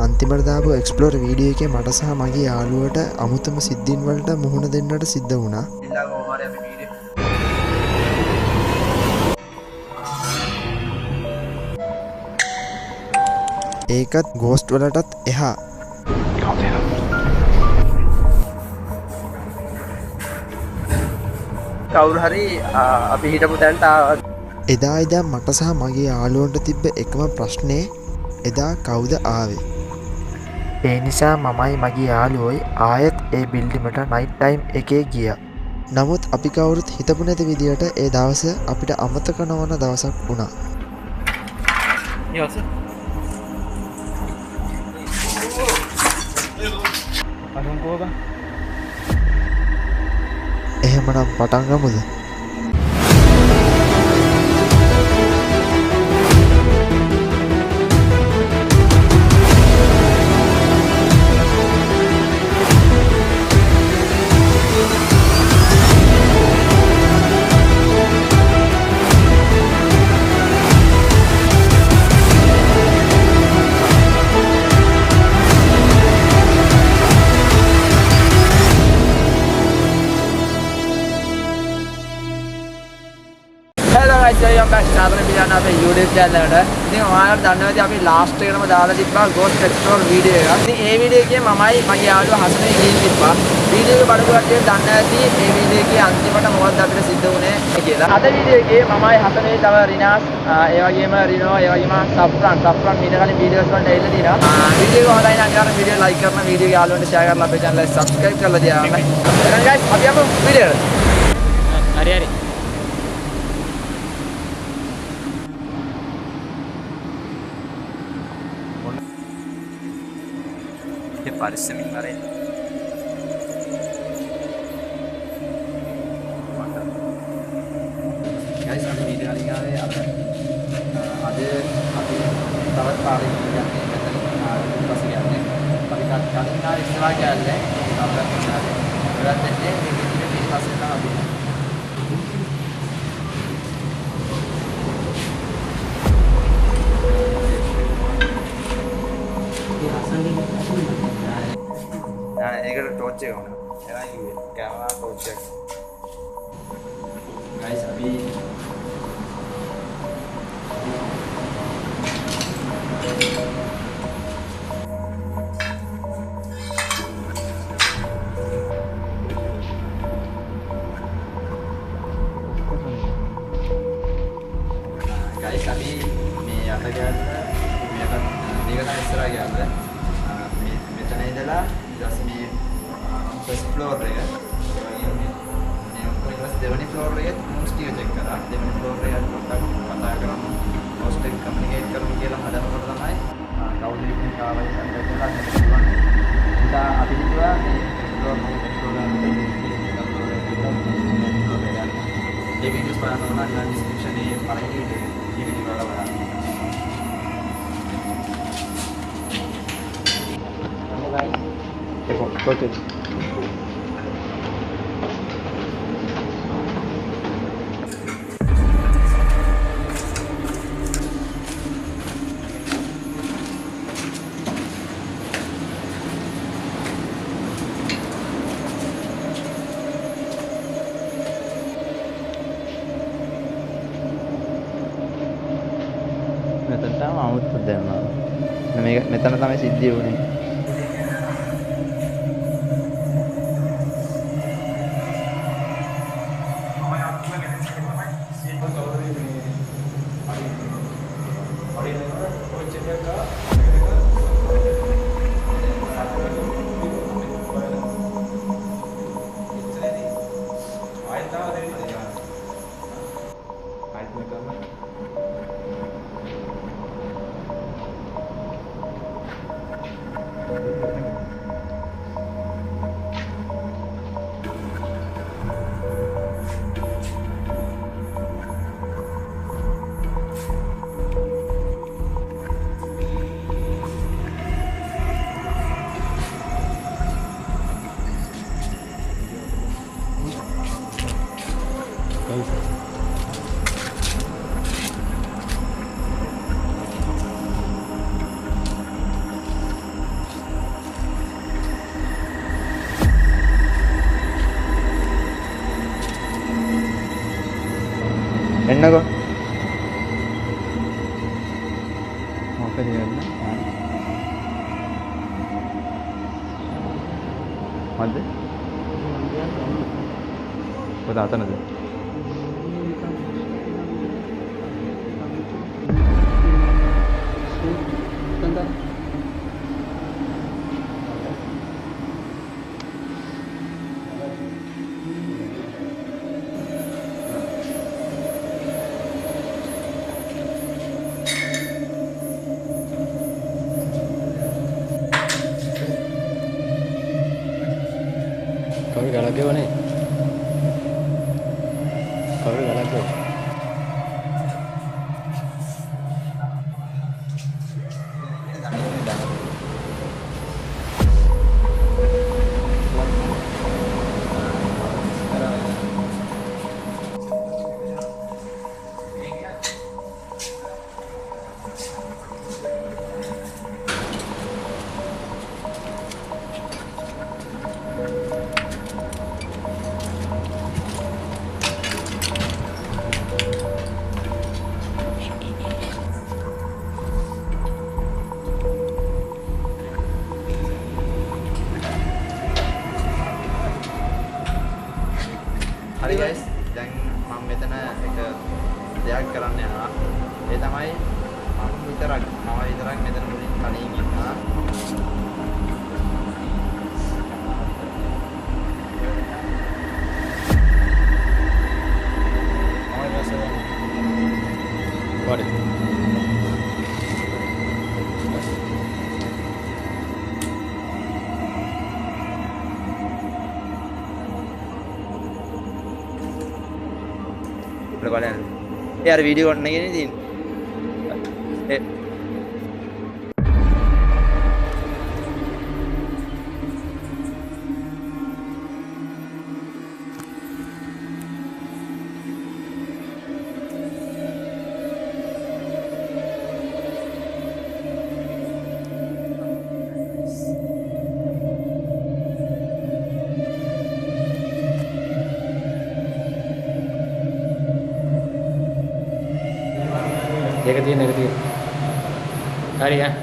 අන්තිමට දාපු explore video එකේ මට සහ මගේ යාළුවට අමුතුම සිද්ධීන් වලට මුහුණ දෙන්නට සිද්ධ වුණා. ඒකත් ගෝස්ට් වලටත් එහා. කවුරු හරි අපි හිටපු තැනට ආවා. එදා මට සහ මගේ යාළුවන්ට තිබ්බ එකම ප්‍රශ්නේ එදා කවුද ආවේ? ඒ නිසා මමයි මගේ යාළුවෝයි ආයෙත් ඒ බිල්ඩිමට නයිට් ටයිම් එකේ ගියා. නමුත් අපි කවුරුත් හිතපු නැති විදියට ඒ දවස අපිට අමතක නොවන දවසක් වුණා. එහෙමනම් පටන් ගමුද? අපේ YouTube channel එකට. ඉතින් ඔයාලට දන්නවා ඉතින් අපි ලාස්ට් එකේම දාලා තිබ්බා Ghost Explore වීඩියෝ එකක්. ඉතින් ඒ වීඩියෝ එකේ මමයි මගේ යාළුවා හසනේ ගිහින් තිබ්බා. වීඩියෝ එක බලපු කට්ටිය දන්නවා ඇති මේ වීඩියෝ එකේ අන්තිමට මොකක්ද අපිට සිද්ධ වුනේ කියලා. අද වීඩියෝ එකේ මමයි හසනේ තව රිනාස් ඒ වගේම රිනෝ ඒ වගේම සෆ්රන් මීට කලින් වීඩියෝස් වලට එන්න දිනවා. වීඩියෝ එක හොඳයි නම් අනිවාර්යෙන් වීඩියෝ ලයික් කරන්න, වීඩියෝ එක යාළුවන්ට ෂෙයා කරලා අපේ channel එක subscribe කරලා තියාගන්න. එහෙනම් guys අපි යමු වීඩියෝ එකට. හරි. පරිස්සමින් වරෙන් guys අපි වීඩියෝ එකකින් ආවේ අද අපි තවත් පාරේ යන්නේ මෙතන ඊපස්සේ යන්නේ අපි කලින් ආවේ ඉස්සරහ ගියල්ලේ අපිට ඉවරත් දෙන්නේ මේ වීඩියෝ ඊපස්සේ තමයි අපි ඒකට ටෝච් එක ඕන. එනවා කිව්වේ. කැමරා ටෝච් එක. guys අපි මේ යට ගියාද මේක තමයි ඉස්සරහ ගියාද මෙතන ඉඳලා ඊට මේ ෆස්ට් ෆ්ලෝර් එක මේ දෙවෙනි ෆ්ලෝර් එකේ රූම්ස් ටික චෙක් කරා. දෙවෙනි ෆ්ලෝර් එකට පොඩ්ඩක් කතා කරමු. හොස්ට් එක කමියුනිකේට් කරමු කියලා හදනකොට තමයි කවුද ඉන්නේ කාවයි සම්බන්ධලා පුළුවන්. ඉතින් අපි හිතුවා මේ ෆ්ලෝර් ඒ වීඩියෝස් බලන්න ඕන නම් ඩිස්ක්‍රිප්ෂන් එකේ පළවෙනි වීඩියෝ වල බලන්න. Okay. මෙතන තමයි 아무ත් දැම්මා. මේක මෙතන තමයි සිද්ධිය වුනේ. එන්නකෝ. මොකද වෙන්නේ? මන්ද? කොහොමද අතනද? කවුරු ගලක් ගෙවනේ? කවුරු ගලක් ගෙවනේ? හරි guys, දැන් මම මෙතන එක දෙයක් කරන්න යනවා. ඒ තමයි මම විතරක් මෙතන මුලින් කලින් ඉන්නවා. What? උඩ බලන්න. ඒ අර වීඩියෝ ගන්න එකනේ තියෙන්නේ. ඒ එක තියෙන හරි ඈ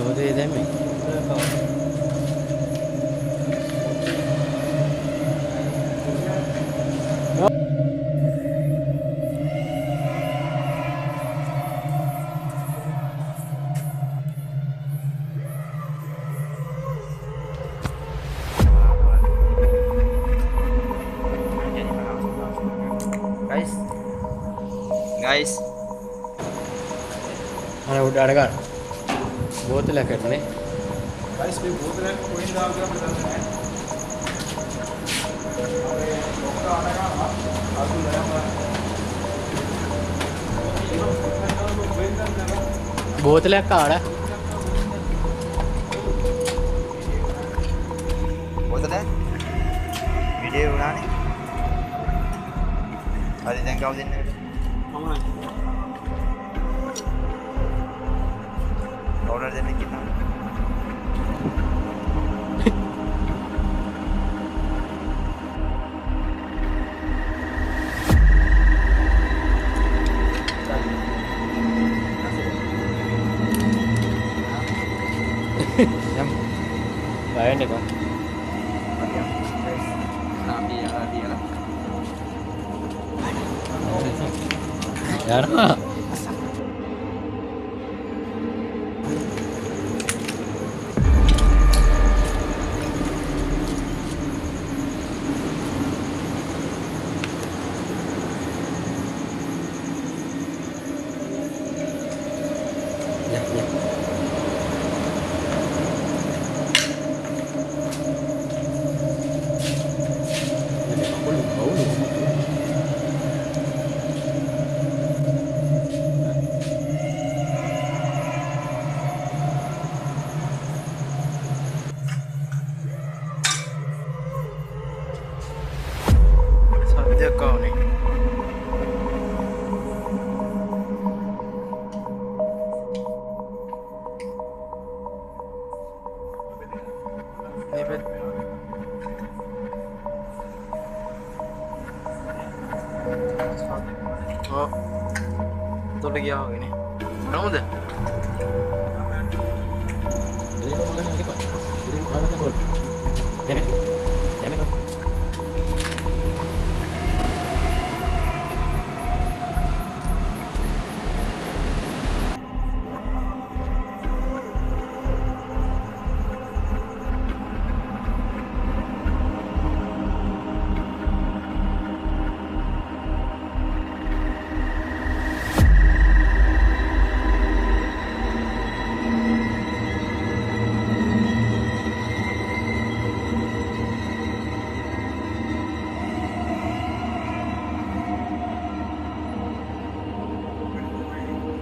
කොහොමද දැම්මේ? guys අර උඩ අර ගන්න. බෝතලයකට නේ. guys මේ බෝතලයක් කොහෙන්ද ආවද කියලා දන්නේ නැහැ. අපේ ලොක්කා අර ගන්නවා. අසු නෑම. බෝතලයක් ආවද? බෝතලයක් වීඩියෝ වුණානේ. හරි දැන් කවුද ඉන්නේ? මම කවුරුද දෙන්නේ කියනවා? Bayan deh, Bang. Ya, සද්දයක් ආවනේ. මේ පැත්ත තොට ගියා වගේනේ. මොනවද?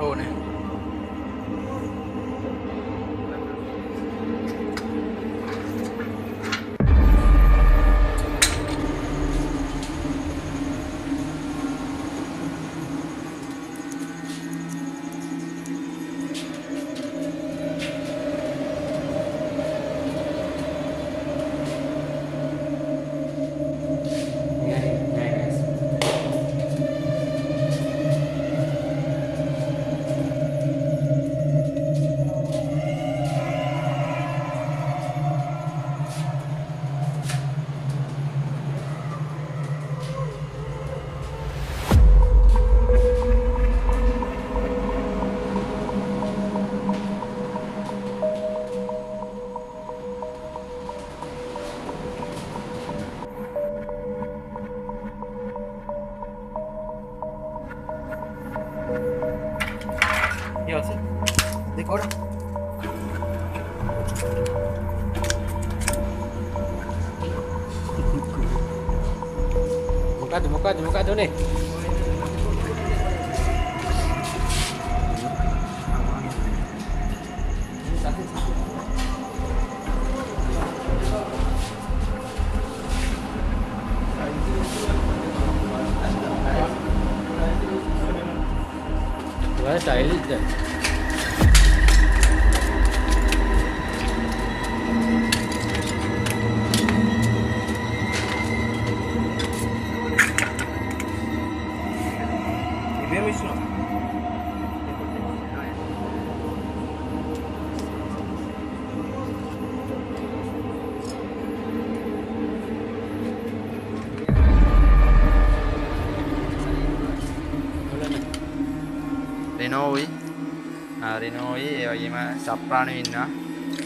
ඕනේ. Ya, sih. Dekor. Muka tuh nih. Wah, stylish deh. Renault Renault ඒ වගේම සප්‍රාණු ඉන්නවා.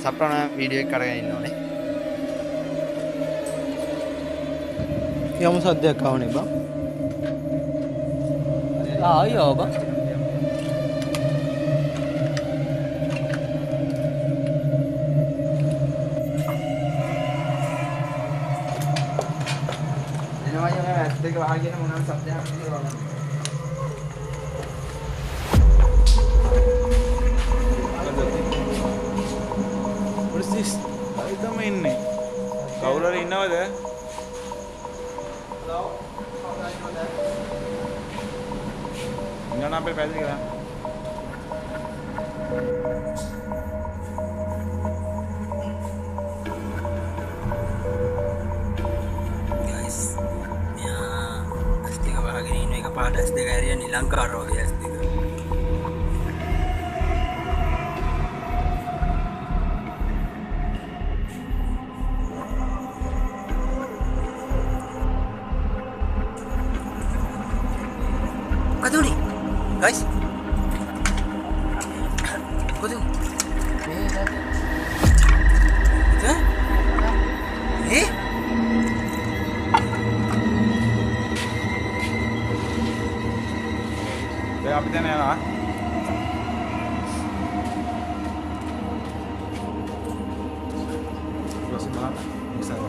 සප්‍රාණ වීඩියෝ එක කරගෙන ඉන්න ඕනේ. යමු සද්දයක් ආවනේ බං. ආයෝ බං. එනවා යම ඇස් දෙක වහගෙන මොනවාද සද්දයක් කියලා බලන්න. What is this? Ay, තමයි ඉන්නේ. කවුරු හරි ඉන්නවද? ඉන්න අපේ පැහැදිලි කරන්න. guys ya S3 වහගෙන ඉන්න එක පාට S2 ඇරිය නිලංකාර වගේ S2 මොකද උනේ guys මොකද උනේ දැන් අපි දැන් යනවා. ඊපස්සේ බලන්න ඉස්සරහ.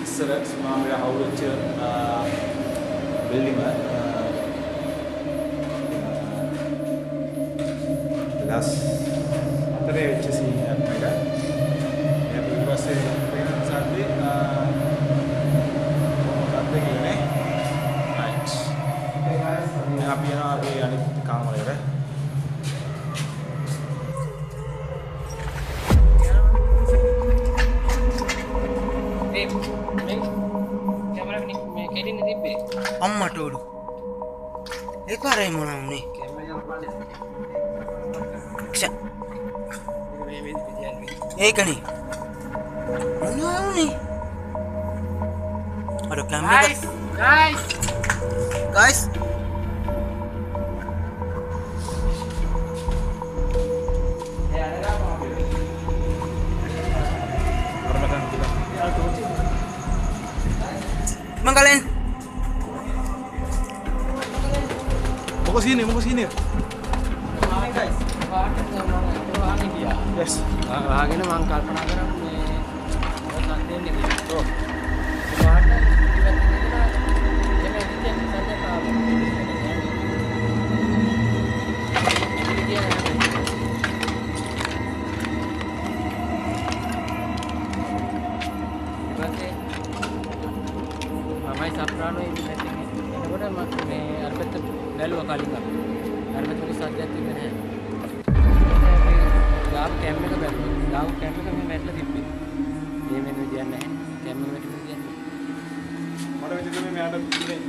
ඉස්සර සමාමය හවුලච්ච බිල්ඩින්ග් දස් අතරේ වෙච්ච සීන් එකක් එක. ඒක ඊපස්සේ වෙන සද්දේ සද්ද කියන්නේ රයිට්. දැන් අපි යනවා අපි අනිත් කාමරේට. අම්මට උඩු ඒ පාරයි මොනවා උනේ ඒකනේ මොනවා උනේ අර camera guys Mangkalen Mau ke sini. guys. Yes. වහගෙන මම කල්පනා කරා මේ ඔතන දෙන්නේ කියලා. ඔව්. මමයි සප්‍රානෝ ඉන්නේ එතකොට මම මේ අර පැත්ත බැලුවා කලින් අපි. අර පැත්තේ සද්දයක් තිබ්බේ නැහැ. ගාව කැම් එක බැලුවා. ගාව කැම් එක මේ වැටලා තිබ්බේ. මේ වෙන විදියක් නැහැ. කැම් එක වැටෙන විදියක් නැහැ. මට විදිහට මේ මෙයාට ඉන්නේ.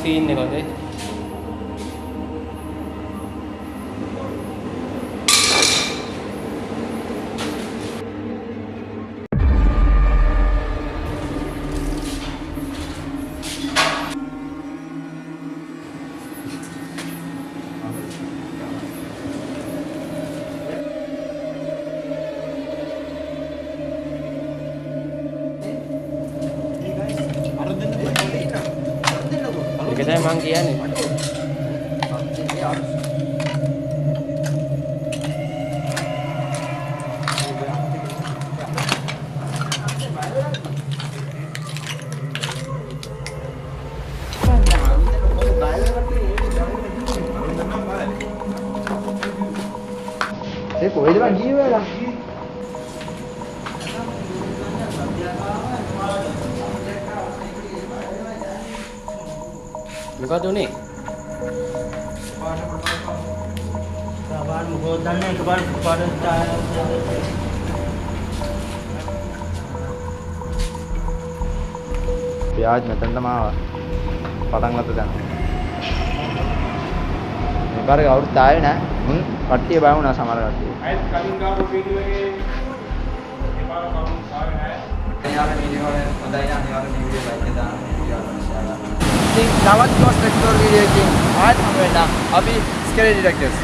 सीन निकलते මං කියන්නේ කොහෙද බං ගියේ වෙලා? මොකද උනේ? සාමාන්‍ය මොකද දන්නේ එකපාර ප්‍යාජ් මෙතනටම ආවා. පටන් ගත්ත දැන්. මේ පාර කවුරුත් ආවේ නැහැ. කට්ටිය බය වුණා සමහර කට්ටිය. අයත් කලින් ගාපු වීඩියෝ එකේ ඒපාර කවුරුත් ආවේ නැහැ. අනිවාර්ය වීඩියෝ එක හොඳයි නේ අනිවාර්ය වීඩියෝ ලයික් එක දාන්න ඉතින් තවත් ගොස් එක්ස්ප්ලෝර් වීඩියෝ එකකින් ආයෙත් හමු වෙන්න අපි ස්කේල් ඩිටෙක්ටර්ස්